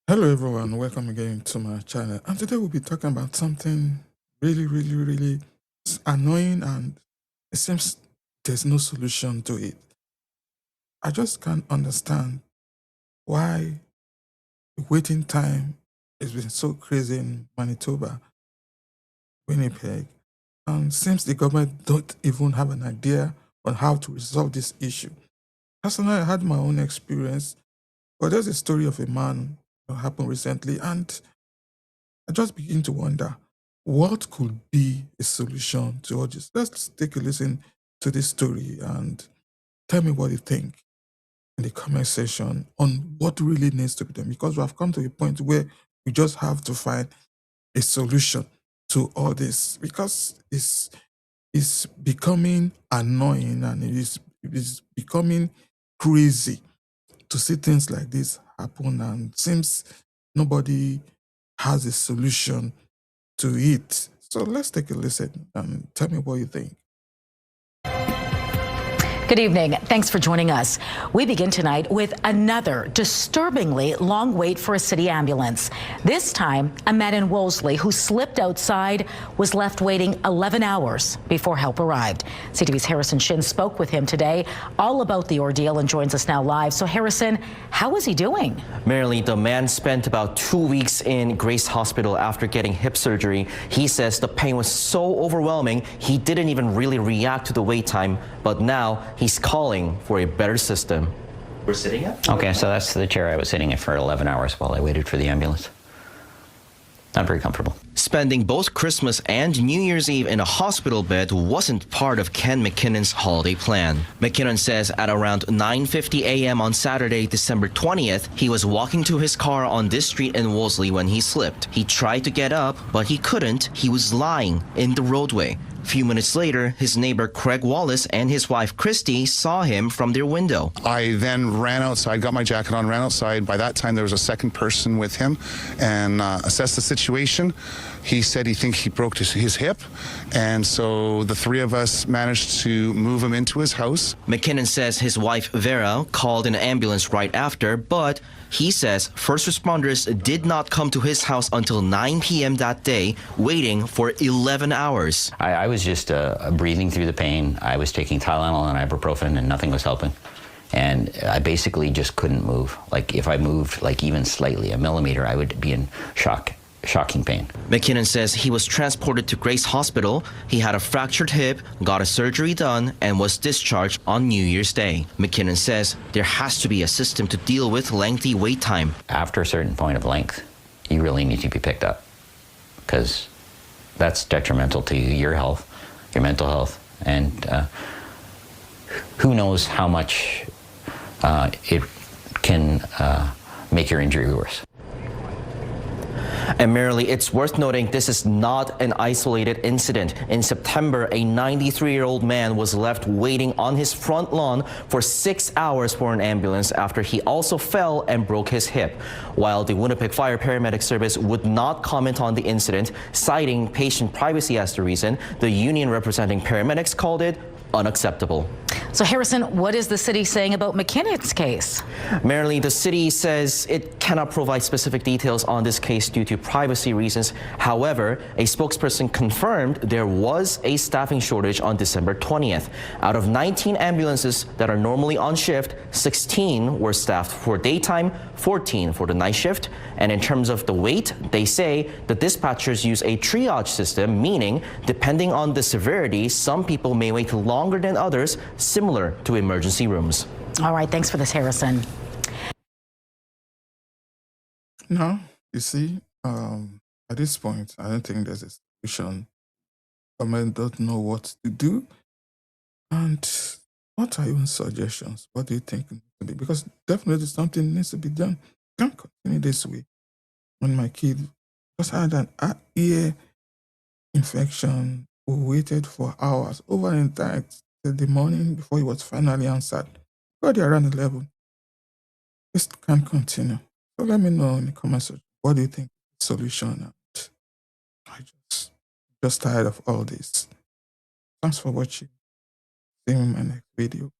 Hello everyone, welcome again to my channel. And today we'll be talking about something really annoying, and it seems there's no solution to it. I just can't understand why the waiting time has been so crazy in Manitoba, Winnipeg, and seems the government don't even have an idea on how to resolve this issue. Personally, I had my own experience, but there's a story of a man that happened recently, and I just begin to wonder what could be a solution to all this. Let's take a listen to this story and tell me what you think in the comment section on what really needs to be done, because we have come to a point where we just have to find a solution to all this, because it's becoming annoying, and it is becoming crazy to see things like this happen, and seems nobody has a solution to it. So let's take a listen and tell me what you think. Good evening. Thanks for joining us. We begin tonight with another disturbingly long wait for a city ambulance. This time, a man in Wolseley who slipped outside was left waiting 11 hours before help arrived. CTV's Harrison Shin spoke with him today all about the ordeal and joins us now live. So Harrison, how is he doing? Marilyn, the man spent about 2 weeks in Grace Hospital after getting hip surgery. He says the pain was so overwhelming, he didn't even really react to the wait time, but now he's calling for a better system. We're sitting at? Okay, so that's the chair I was sitting in for 11 hours while I waited for the ambulance. Not very comfortable. Spending both Christmas and New Year's Eve in a hospital bed wasn't part of Ken McKinnon's holiday plan. McKinnon says at around 9:50 a.m. on Saturday, December 20th, he was walking to his car on this street in Wolseley when he slipped. He tried to get up, but he couldn't. He was lying in the roadway. A few minutes later, his neighbor Craig Wallace and his wife Christy saw him from their window. I then ran outside, got my jacket on, ran outside. By that time, there was a second person with him and assessed the situation. He said he thinks he broke his hip, and so the three of us managed to move him into his house. McKinnon says his wife Vera called an ambulance right after, but he says first responders did not come to his house until 9 p.m. that day, waiting for 11 hours. I was just breathing through the pain. I was taking Tylenol and ibuprofen, and nothing was helping. And I basically just couldn't move. Like if I moved like even slightly, a millimeter, I would be in shocking pain. McKinnon says he was transported to Grace Hospital. He had a fractured hip, got a surgery done, and was discharged on New Year's Day. McKinnon says there has to be a system to deal with lengthy wait time. After a certain point of length, you really need to be picked up, because that's detrimental to your health, your mental health, and who knows how much it can make your injury worse. And Merrily, it's worth noting this is not an isolated incident. In September, a 93-year-old man was left waiting on his front lawn for 6 hours for an ambulance after he also fell and broke his hip. While the Winnipeg Fire Paramedic Service would not comment on the incident, citing patient privacy as the reason, the union representing paramedics called it unacceptable. So Harrison, what is the city saying about McKinnon's case? Merrily, the city says it cannot provide specific details on this case due to privacy reasons. However, a spokesperson confirmed there was a staffing shortage on December 20th. Out of 19 ambulances that are normally on shift, 16 were staffed for daytime, 14 for the night shift. And in terms of the wait, they say the dispatchers use a triage system, meaning depending on the severity, some people may wait longer than others, similar to emergency rooms. All right, thanks for this, Harrison. Now, you see, at this point, I don't think there's a solution. Government don't know what to do. And what are your suggestions? What do you think needs to be? Because definitely something needs to be done. Can't continue this way. When my kid just had an ear infection, we waited for hours, over in fact, till the morning before he was finally answered. Got there around 11. This can't continue. So let me know in the comments section, what do you think is the solution? And I just tired of all this. Thanks for watching. See you in my next video.